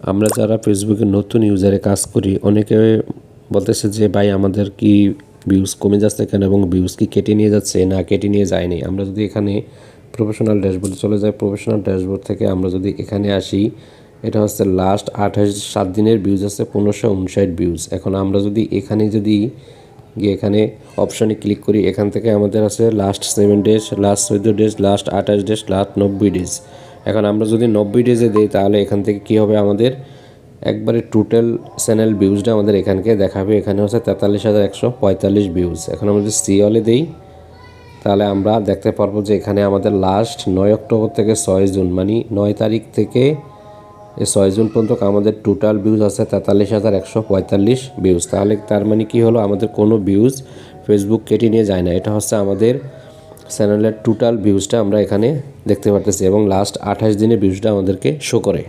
আমরা যারা ফেসবুকে নতুন ইউজারে কাজ করি অনেকে বলতেছে যে ভাই আমাদের কি ভিউজ কমে যাচ্ছে কেন এবং ভিউজ কি কেটে নিয়ে যাচ্ছে না কেটে নিয়ে যায়নি। আমরা যদি এখানে প্রফেশনাল ড্যাশবোর্ডে চলে যাই, প্রফেশনাল ড্যাশবোর্ড থেকে আমরা যদি এখানে আসি, এটা হচ্ছে লাস্ট 7 দিনের ভিউজ আছে 1559 ভিউজ। এখন আমরা যদি এখানে গিয়ে এখানে অপশানে ক্লিক করি, এখান থেকে আমাদের আছে last 7 days, last 14 days, last 28 days, last 90 days. এখন আমরা যদি 90 ডেজে দিই তাহলে এখান থেকে কী হবে, আমাদের একবারে টোটাল চ্যানেল ভিউজটা আমাদের এখানকে দেখাবে। এখানে হচ্ছে 43,145 ভিউজ। এখন আমরা যদি সি অলে দিই তাহলে আমরা দেখতে পারবো যে এখানে আমাদের লাস্ট 9 অক্টোবর থেকে 6 জুন, মানে 9 তারিখ থেকে 6 জুন পর্যন্ত আমাদের টোটাল ভিউজ আছে 43,145 ভিউজ। তাহলে তার মানে কি হলো, আমাদের কোনো ভিউজ ফেসবুক কেটে নিয়ে যায় না। এটা হচ্ছে আমাদের চ্যানেলের টোটাল ভিউজটা আমরা এখানে দেখতে পারতেছি এবং লাস্ট 28 দিনের ভিউজটা আমাদেরকে শো করে।